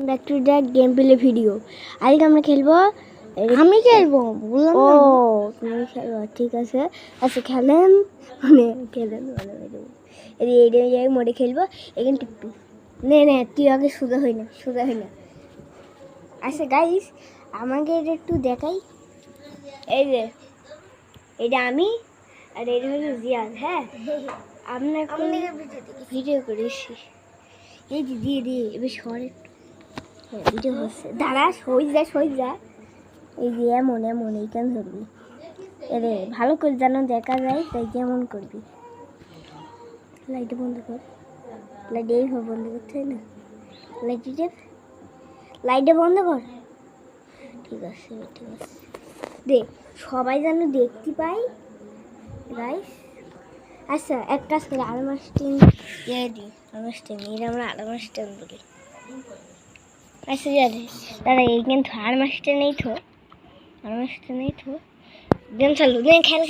Back to the game play video. আজকে আমরা খেলবো, আমি খেলবো, বললাম ও তুমি খেলবো, ঠিক আছে। আচ্ছা খেলেন মানে এই জায়গায় মোড়ে খেলবো, এখানে টিপি নে নে, তুই আগে সোজা হই না, সোজা হই না। আচ্ছা গাইস, আমাকে এটা একটু দেখাই। এই যে এটা আমি, আর এটা হলো জিয়াদ। হ্যাঁ, আপনার ভিডিও করেছি। এই যে দিয়ে দিয়ে এবার শহরে ভিডিও হচ্ছে, দাঁড়া সই যা। এই যে এমন এমন এইখান ধরবি, এরে ভালো করে যেন দেখা যায়, তাই কেমন করবি। লাইট বন্ধ কর, লাইট এইভাবে বন্ধ করতে হয় না, লাইটটা বন্ধ কর। ঠিক আছে দেখ, সবাই যেন দেখতে পাই গাইস। আচ্ছা এক কাজ করে আলমার স্ট্যান্ড দিই, আলমার স্ট্যান্ড এটা আমরা আলমার স্ট্যান্ড বলি। আচ্ছা জানি দাদা, এই কিন্তু আলমার স্ট্যান্ড নেই তো গেম চালু নেই, খেল।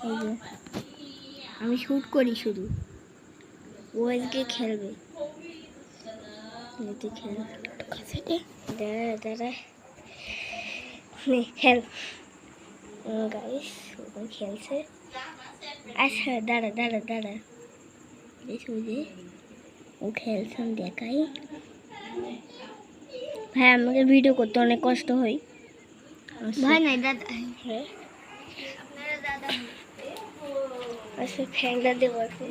এই যে আমি শুট করি শুধু, ও আজকে খেলবে। দাঁড়া খেল গাইস, ও খেলছে। আচ্ছা দাঁড়া দেখো যে ও খেলছে, দেখাই। ভাই আমাকে ভিডিও করতে অনেক কষ্ট হয় ভাই। নাই দাদা, হ্যাঁ আচ্ছা ফ্যানটা দেবো এখন।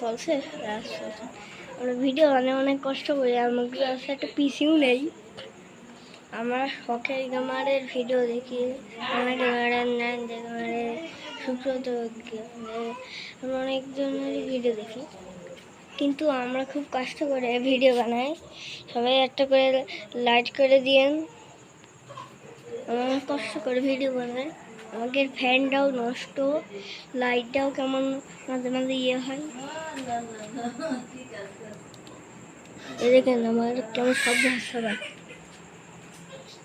চলছে আমরা ভিডিও অনেক কষ্ট করি, আমাকে একটা পিসিও নেই। আমার শখের গেমারের ভিডিও দেখি, অনেক গেমারের নেন গেমারের সুব্রত, আমরা অনেকজনেরই ভিডিও দেখি, কিন্তু আমরা খুব কষ্ট করে ভিডিও বানাই। সবাই একটা করে লাইক করে দিয়েন, আমরা কষ্ট করে ভিডিও বানাই। আমাদের ফ্যানটাও নষ্ট, লাইটটাও কেমন মাঝে মাঝে ইয়ে হয়। এই দেখেন আমার কেমন শব্দ হচ্ছে,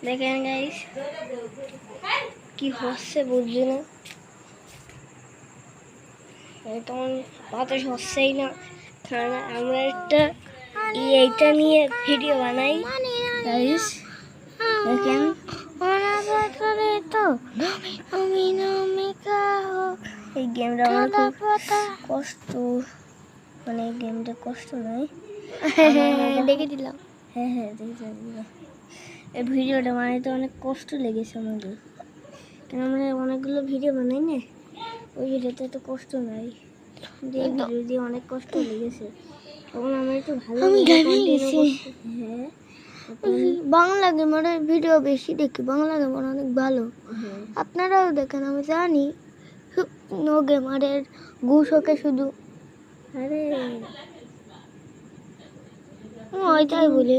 দেখেন গাইস কি হচ্ছে বুঝলি না, তখন বাতাস হচ্ছেই না। আমরা একটা এইটা নিয়ে ভিডিও বানাই গাইস, দেখেন এই গেমটা আমার খুব কষ্ট, মানে এই গেমটা কষ্ট নয়। দেখে দিলাম, হ্যাঁ দেখে দিলাম। এই ভিডিওটা বানাইতে অনেক কষ্ট লেগেছে আমাদের, কেন আমরা অনেকগুলো ভিডিও বানাই না, ওই ভিডিওতে এত কষ্ট নাই, এই ভিডিও দিয়ে অনেক কষ্ট লেগেছে। তখন আমরা একটু ভালো হ্যাঁ বাংলা গেমারের ভিডিও বেশি দেখি, বাংলা গেমার অনেক ভালো, আপনারাও দেখেন। আমি জানি নো গেমারের ঘুষ ওকে শুধু, আরে ওইটাই বলে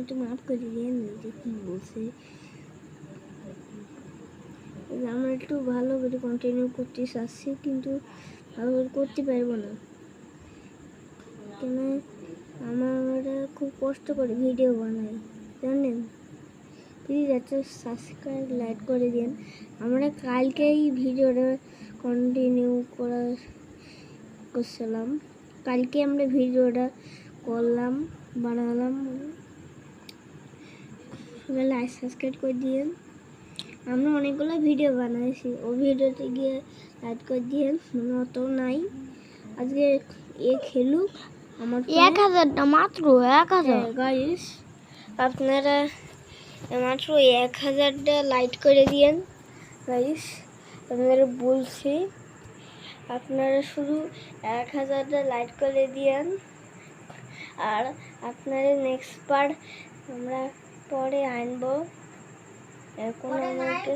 একটু মাফ করে দিয়ে যে কি বলছে। আমরা একটু ভালো করে কন্টিনিউ করতে চাচ্ছি, কিন্তু ভালো করে করতে পারবো না, কেন আমরা খুব কষ্ট করে ভিডিও বানাই জানেন। প্লিজ একটা সাবস্ক্রাইব লাইক করে দিন। আমরা কালকেই ভিডিওটা কন্টিনিউ করছিলাম, কালকে আমরা ভিডিওটা করলাম, বানালাম। লাইক সাবস্ক্রাইব করে দিন। আমরা অনেকগুলো ভিডিও বানাইছি, ওই ভিডিওতে গিয়ে লাইক করে দিন, অত নাই। আজকে এ খেলুক আমার 1000টা, মাত্র 1000 গাইস। আপনারা মাত্র 1000টা লাইক করে দিন গাইস, আপনারা বলছি, আপনারা শুধু 1000টা লাইক করে দিন। আর আপনারা নেক্সট পার্ট আমরা পরে আনবো, এখন আমাকে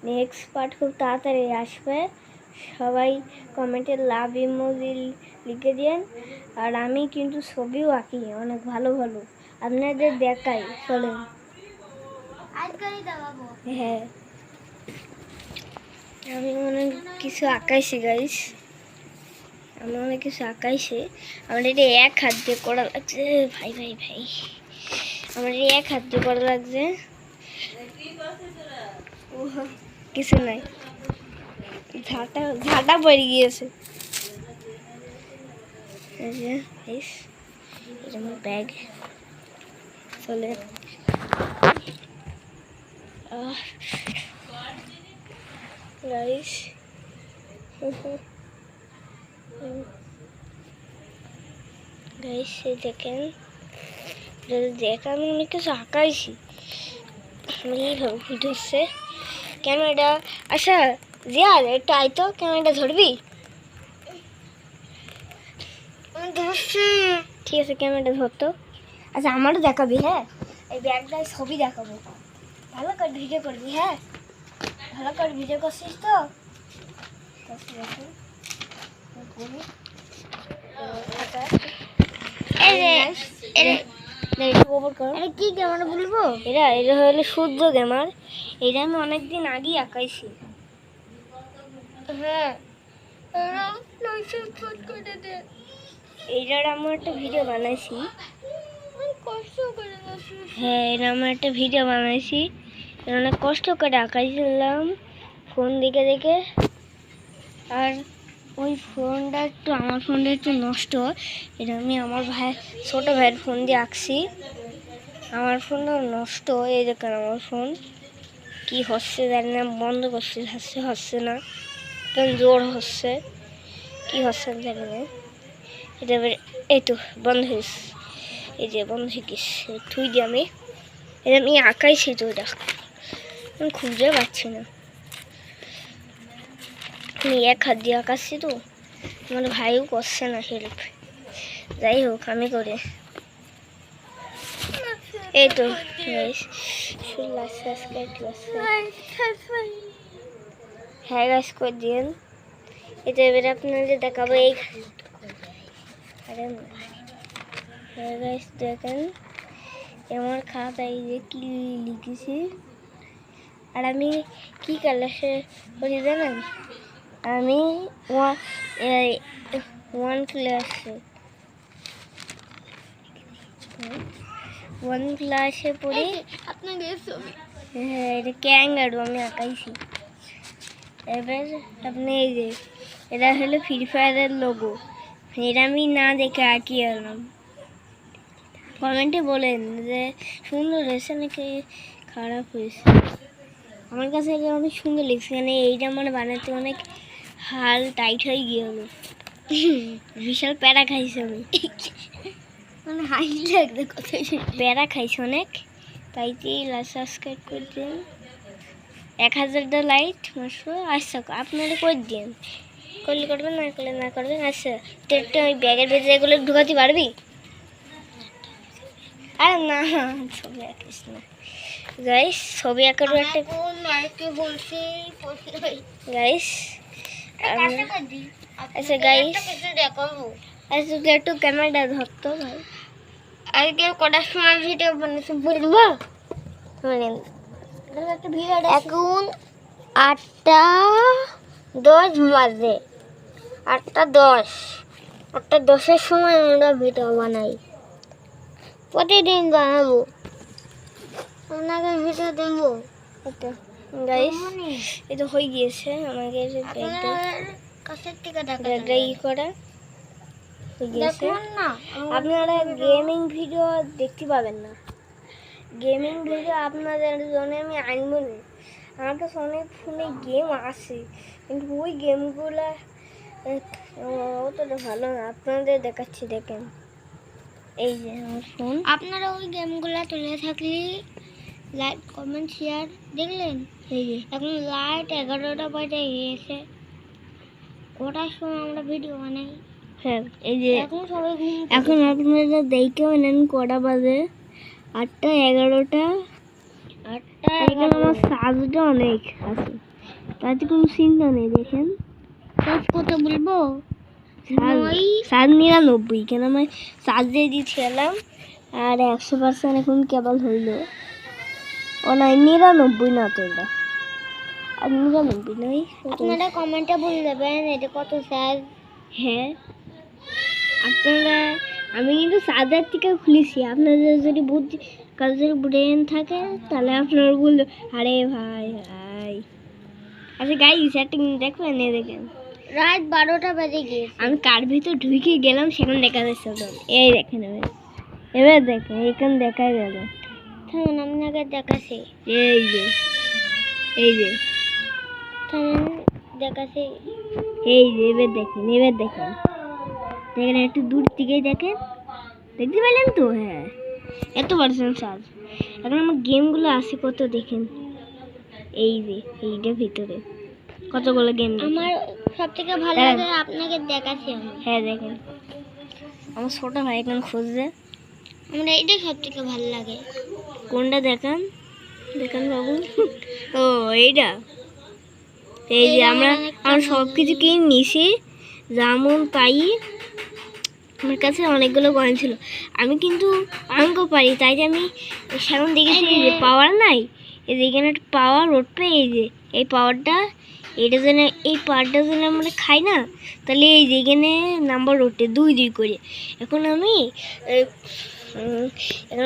নেক্সট পার্ট খুব তাড়াতাড়ি আসবে। সবাই কমেন্টে লাভ ইমোজি লিখে দিন। আর আমি কিন্তু ছবিও আঁকি অনেক ভালো, আপনাদের দেখাই, চলেন। হ্যাঁ আমি অনেক কিছু আঁকাইছি গাইস। আমার অনেক কিছু আঁকাইছে। আমার এটা এক হাত দিয়ে করা লাগছে ভাই ভাই ভাই, আমার এটা এক হাত দিয়ে করা লাগছে। কিছু নাই, ঝাঁটা ঝাঁটা পড়ে গিয়েছে। এই যে এটা আমার ব্যাগ। চলে গাইস, গাইস এই দেখেন, দেখেন আমি অনেক কিছু আঁকাইছি। আমি এইভাবে ভিডিও হচ্ছে ক্যামেরাটা। আচ্ছা জিয়াল একটু আইতো, ক্যামেরাটা ধরবি? ঠিক আছে, ক্যামেরাটা ধরতো। আচ্ছা আমারও দেখাবি, হ্যাঁ এই ব্যাগটায় ছবি দেখাবো, ভালো করে ভিডিও করবি। হ্যাঁ ভালো করে ভিডিও করছিস তো? কি ক্যামেরা বলবো? এটা হলো সূর্য ক্যামেরা। এটা আমি অনেকদিন আগেই আঁকাইছি। হ্যাঁ এইটার আমার একটা ভিডিও বানাইছি। হ্যাঁ এটা আমার একটা ভিডিও বানাইছি, অনেক কষ্ট করে আঁকাইছিলাম ফোন দেখে দেখে। আর ওই ফোনটা একটু, আমার ফোনটা একটু নষ্ট, এটা আমি আমার ছোটো ভাইয়ের ফোন দিয়ে আঁকছি। আমার ফোনটা নষ্ট, এই দেখেন আমার ফোন কি হচ্ছে জানি না, বন্ধ করছে, হচ্ছে না, কেন জোর হচ্ছে, কি হচ্ছে জানি না। এটা এই তো বন্ধ হয়েছে, এই যে বন্ধ হয়ে গেছে, থুই দিয়ে আমি এটা আমি আঁকাইছি তো, এটা আমি খুঁজে পাচ্ছি না। আমি এক হাত দিয়ে আঁকাচ্ছি তো, আমার ভাইও করছে না হেল্প। যাই হোক আমি করে, এই তো হ্যাঁ গাছ করে দিন। এটা এবারে আপনাদের দেখাবো। এই হ্যাঁ গাছ দেখেন আমার খাতায় যে কি লিখেছি, আর আমি কি ক্লাসে পড়ি জানেন? আমি ওয়ান ক্লাসে পড়ি। হ্যাঁ এটা ক্যাঙ্গারু আমি আঁকাইছি। এবার আপনি এই যে এটা হলো ফ্রি ফায়ারের লোগো, এটা আমি না দেখে আঁকিয়ে এলাম। কমেন্টে বলেন যে সুন্দর হয়েছে নাকি খারাপ হয়েছে। আমার কাছে এটা অনেক সুন্দর লেগেছে, মানে এইটা আমার বানাতে অনেক হাল টাইট হয়ে গেল, বিশাল প্যারা খাইছে আমি। মানে হাই লাগবে কত প্যারা খাইছে অনেক। তাই সাবস্ক্রাইব করে দিন, 1000টা লাইক মাত্র। আচ্ছা আপনারা করে দিন, করলে করবেন, না করলে না করবেন। আচ্ছা তো একটু ওই ব্যাগের ভেতরে এগুলো ঢুকাতে পারবি? আরে না ছবি আঁকিস না গাইস, ছবি আঁকারও একটা গাইস। আচ্ছা গাইস, আচ্ছা তুই একটু ক্যামেরাটা ধরতো ভাই। আজকে কটার সময় ভিডিও বানাচ্ছি বলবো? এখন 8টা 10 বাজে, 8টা 10, 8টা 10-এর সময় আমরা ভিডিও বানাই, প্রতিদিন বানাবো, আপনাকে ভিডিও দেবো। এটা গাইস এটা হয়ে গিয়েছে আমাকে কাছের থেকে ব্যাগটা ই করা হয়ে গিয়েছে। আপনারা গেমিং ভিডিও দেখতে পাবেন না, গেমিং ভিডিও আপনাদের জন্য আমি আনবো না। আমার কাছে অনেক ফোনে গেম আছে, কিন্তু ওই গেমগুলো অতটা ভালো না। আপনাদের দেখাচ্ছি দেখেন, এই যে আমার ফোন। আপনারা ওই গেমগুলো তুলে থাকলে লাইক কমেন্ট শেয়ার দেখলেন। এই যে এখন লাইট 11টা বাজে গিয়েছে, কটার সময় আমরা ভিডিও বানাই। হ্যাঁ এই যে এখন সবাই ঘুম, এখন আপনারা দেখে নেন কটা বাজে, 8টা 11টা। এখন আমার চার্জটা অনেক আছে, তাতে কোনো চিন্তা নেই। দেখেন কত বলবো, 99, কেন আমি চার্জ দিয়ে দিয়েছিলাম, আর 100% এখন কেবল হইল। ও নাই 99 না তো, এটা আর 99 নয়। আপনারা কমেন্টে বলে দেবেন এটা কত চার্জ। হ্যাঁ আপনারা, আমি কিন্তু 4,000 থেকে খুলেছি। আপনাদের যদি বুদ্ধি, কারোর যদি ব্রেন থাকে তাহলে আপনারা বললো আরে ভাই ভাই। আচ্ছা গাইস একটা দেখবেন, এই দেখেন রাত 12টা বেজে গিয়েছে, আমি কার ভিতর ঢুকে গেলাম সেখানে দেখা যাচ্ছে তো। এই দেখেন এবার দেখেন এখানে দেখা গেল। থামেন আপনাকে দেখাচ্ছি। এই যে থামেন দেখাচ্ছি। এই যে এবার দেখেন দেখেন একটু দূর থেকেই দেখেন, দেখতে পেলেন তো? হ্যাঁ, এত পার্সেন্ট চার্জ। এখন আমার গেমগুলো আছে কত দেখেন। এই যে এইটার ভিতরে কতগুলো গেম। আমার সব থেকে ভালো লাগে, আপনাকে দেখাচ্ছি আমি। হ্যাঁ দেখেন, আমার ছোট ভাই এখন খুঁজছে। আমার এইটা সব থেকে ভালো লাগে। কোনটা দেখান বাবু? ও এইটা। এই যে আমরা সব কিছু কিনে নিয়েছি যেমন পাই। আমার কাছে অনেকগুলো কয়েন ছিল, আমি কিন্তু অঙ্ক পারি, তাই যে আমি সেরকম দেখেছি যে পাওয়ার নাই। এই যে এখানে একটা পাওয়ার উঠবে, এই যে এই পাওয়ারটা, এটা যেন এই পাওয়ারটা যেন আমরা খাই না, তাহলে এই যে এখানে নাম্বার ওঠে 2 করে। এখন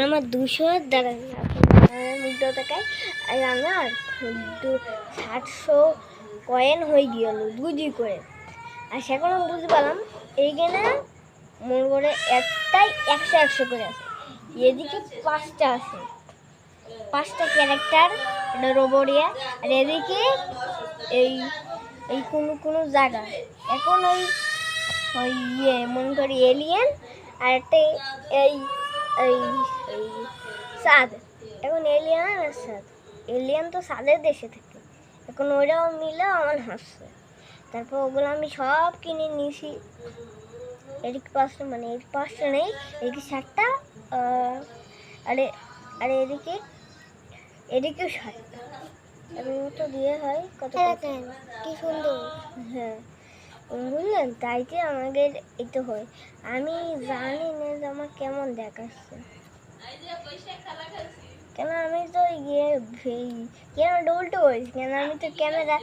আমার 200 দাঁড়ান মুদ্রা টাকায়, আর আমার 700 কয়েন হয়ে গেল 2 করে। আর সেখন আমি বুঝতে পারলাম এইখানে মনে করে একটাই 100 করে আছে, এদিকে 5টা আছে, 5টা ক্যারেক্টার, এটা রোবরিয়া। আর এদিকে এই কোনো জায়গা, এখন ওই মনে করি এলিয়েন, আর একটা এই চাঁদ। এখন এলিয়েন আর চাঁদ, এলিয়েন তো চাঁদের দেশে থাকে, এখন ওইটাও মিলে আমার হাসছে। তারপর ওগুলো আমি সব কিনে নিয়েছি। এদিকে 5টা, মানে এই 5টা নেই, এদিকে 7টা, আরে এদিকেও 7টা। এর মতো দিয়ে হয় কত কি সুন্দর। হ্যাঁ বুঝলেন, তাইতে আমাদের এই তো হয়। আমি জানি না যে আমার কেমন দেখাচ্ছে, কেন আমি তো ক্যামেরাটা উল্টো করেছি, কেন আমি তো ক্যামেরা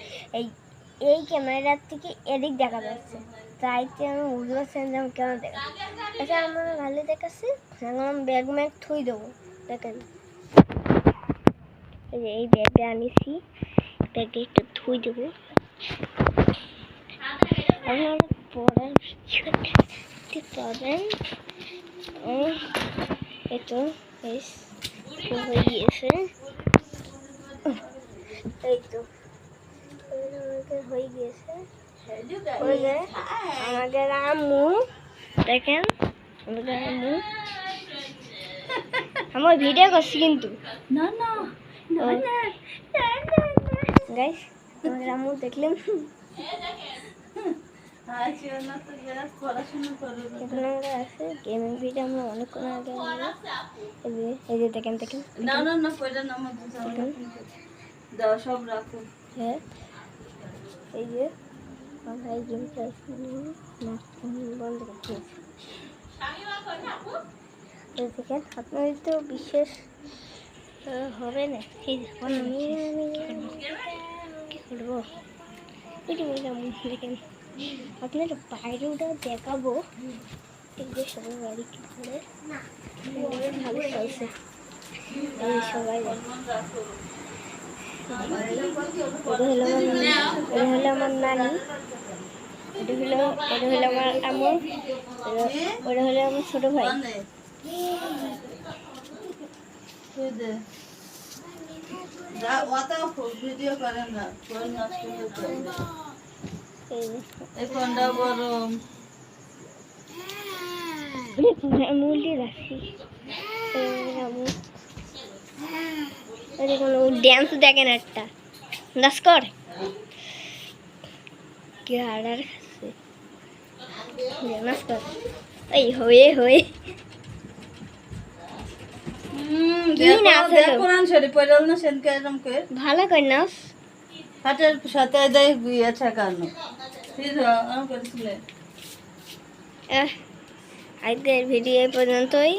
এই ক্যামেরার থেকে এদিক দেখা যাচ্ছে, তাইতে আমি বুঝতে পারছি যে আমি কেমন দেখাচ্ছি। আচ্ছা আমার ভালো দেখাচ্ছে, এখন আমি ব্যাগ ম্যাগ থুই দেবো। দেখেন এই ব্যাগটা আনিছি, ব্যাগে একটু ধুই দেবো। আমার পড়ার দেখতে পাবেন, এতো হয়ে গিয়েছে, এই তো হয়ে গিয়েছে। আমাদের আম্মু দেখেন, আমাদের আম্মু আমার ভিডিও করছি কিন্তু গাইস, আমাদের আম্মু দেখলেন। এখন আমরা আছে গেমিং ভিডিও, আমরা অনেকক্ষণ আগে এই যে দেখেন হ্যাঁ, এই যে আমরা এই গেম খেলছি বন্ধ করতে। দেখেন আপনাদের তো বিশেষ হবে না, এই কি করবো দেখেন আপনার বাইরেটা দেখাবো। এই যে সবাই বাড়ি কি করে ভালো চলছে, সবাই এটা হলো আমার নানি, এটা হলো আমার আম্মু, ওটা হলো আমার ছোট ভাই। ভিডিও করে না, গরম ড্যান্স দেখেন একটা নাচ কর কি হার্ডার খাচ্ছে, নাচ কর এই হয়ে ভালো কর নাচ হাটের সাথে দেয় গুইয়া ঠেকানো। আজকের ভিডিও পর্যন্তই।